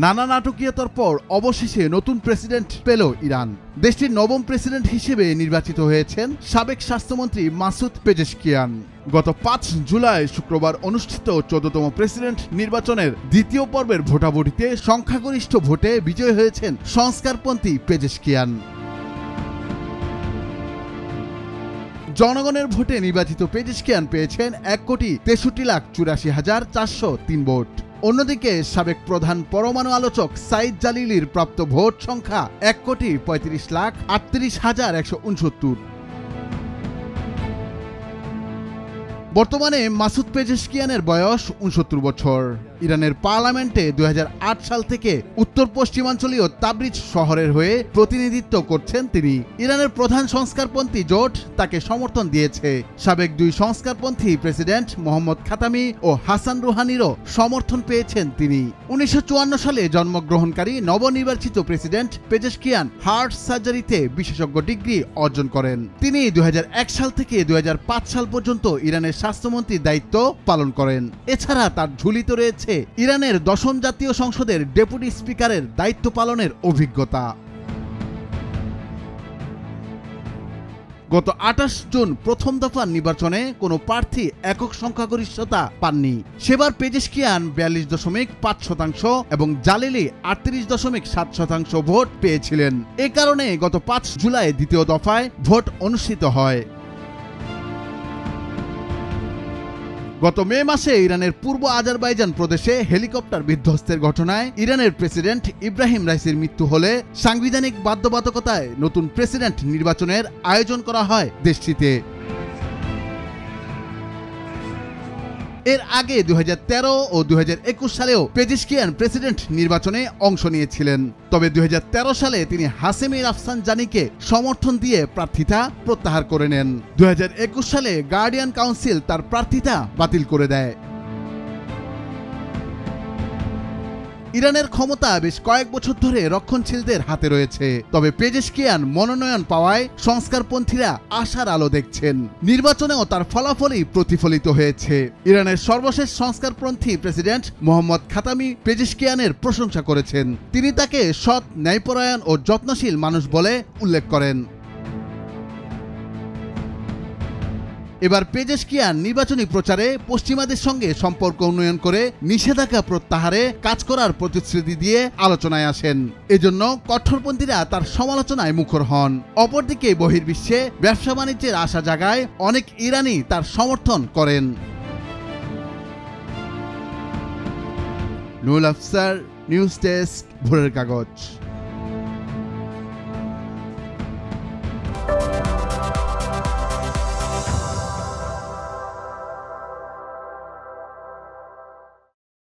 নানা নাটকীয়তার পর অবশেষে নতুন প্রেসিডেন্ট পেল ইরান। দেশটির নবম প্রেসিডেন্ট হিসেবে নির্বাচিত হয়েছেন সাবেক স্বাস্থ্যমন্ত্রী মাসুদ পেজেশকিয়ান। গত ৫ জুলাই শুক্রবার অনুষ্ঠিত ১৪তম প্রেসিডেন্ট নির্বাচনের দ্বিতীয় পর্বের ভোটাভুটিতে সংখ্যাগরিষ্ঠ ভোটে বিজয়ী হয়েছেন সংস্কারপন্থী পেজেশকিয়ান। জনগণের ভোটে নির্বাচিত পেজেশকিয়ান পেয়েছেন ১,৬৩,৮৪,৪০৩ ভোট। অন্যদিকে সাবেক প্রধান পরমাণু আলোচক সাইদ জালিলির প্রাপ্ত ভোট সংখ্যা ১,৩৫,৩৮,১৬৯। বর্তমানে মাসুদ পেজেশকিয়ানের বয়স ৬৯ বছর। ইরানের পার্লামেন্টে ২০০৮ সাল থেকে উত্তর পশ্চিমাঞ্চলীয় তাবরিজ শহরের হয়ে প্রতিনিধিত্ব করছেন তিনি। ইরানের প্রধান সংস্কারপন্থী জোট তাকে সমর্থন দিয়েছে। সাবেক দুই সংস্কারপন্থী প্রেসিডেন্ট মোহাম্মদ খাতামি ও হাসান রুহানিরও সমর্থন পেয়েছেন তিনি। ১৯৫৪ সালে জন্মগ্রহণকারী নবনির্বাচিত প্রেসিডেন্ট পেজেশকিয়ান হার্ট সার্জারিতে বিশেষজ্ঞ ডিগ্রি অর্জন করেন। তিনি ২০০১ সাল থেকে ২০০৫ সাল পর্যন্ত ইরানের স্বাস্থ্যমন্ত্রীর দায়িত্ব পালন করেন। এছাড়া তার ঝুলিতে রয়েছে ইরানের ১০ম জাতীয় সংসদের ডেপুটি স্পিকারের দায়িত্ব পালনের অভিজ্ঞতা। গত ২৮ জুন প্রথম দফার নির্বাচনে কোনো প্রার্থী একক সংখ্যাগরিষ্ঠতা পাননি। সেবার পেজেশকিয়ান ৪২.৫% এবং জালিলি ৩৮.৭% ভোট পেয়েছিলেন। এ কারণে গত ৫ জুলাই দ্বিতীয় দফায় ভোট অনুষ্ঠিত হয়। গত মে মাসে ইরানের পূর্ব আজারবাইজান প্রদেশে হেলিকপ্টার বিধ্বস্তের ঘটনায় ইরানের প্রেসিডেন্ট ইব্রাহিম রাইসির মৃত্যু হলে সাংবিধানিক বাধ্যবাধকতায় নতুন প্রেসিডেন্ট নির্বাচনের আয়োজন করা হয় দেশটিতে। এর আগে ২০১৩ ও ২০২১ সালেও পেজেশকিয়ান প্রেসিডেন্ট নির্বাচনে অংশ নিয়েছিলেন। তবে ২০১৩ সালে তিনি হাশেমি রাফসানজানিকে সমর্থন দিয়ে প্রার্থিতা প্রত্যাহার করে নেন। ২০২১ সালে গার্ডিয়ান কাউন্সিল তার প্রার্থিতা বাতিল করে দেয়। ইরানের ক্ষমতা বেশ কয়েক বছর ধরে রক্ষণশীলদের হাতে রয়েছে। তবে পেজেশকিয়ান মনোনয়ন পাওয়ায় সংস্কারপন্থীরা আশার আলো দেখছেন। নির্বাচনেও তার ফলাফলই প্রতিফলিত হয়েছে। ইরানের সর্বশেষ সংস্কারপন্থী প্রেসিডেন্ট মোহাম্মদ খাতামি পেজেশকিয়ানের প্রশংসা করেছেন। তিনি তাকে সৎ, ন্যায়পরায়ণ ও যত্নশীল মানুষ বলে উল্লেখ করেন। এবার পেজেশকিয়ান নির্বাচনী প্রচারে পশ্চিমাদের সঙ্গে সম্পর্ক উন্নয়ন করে নিষেধাজ্ঞা প্রত্যাহারে কাজ করার প্রতিশ্রুতি দিয়ে আলোচনায় আসেন। এজন্য কঠোরপন্থীরা তার সমালোচনায় মুখর হন। অপরদিকে বহির্বিশ্বে ব্যবসা বাণিজ্যের আশা জাগায় অনেক ইরানি তার সমর্থন করেন। নুরুল আফসার, নিউজ ডেস্ক, ভোরের কাগজ।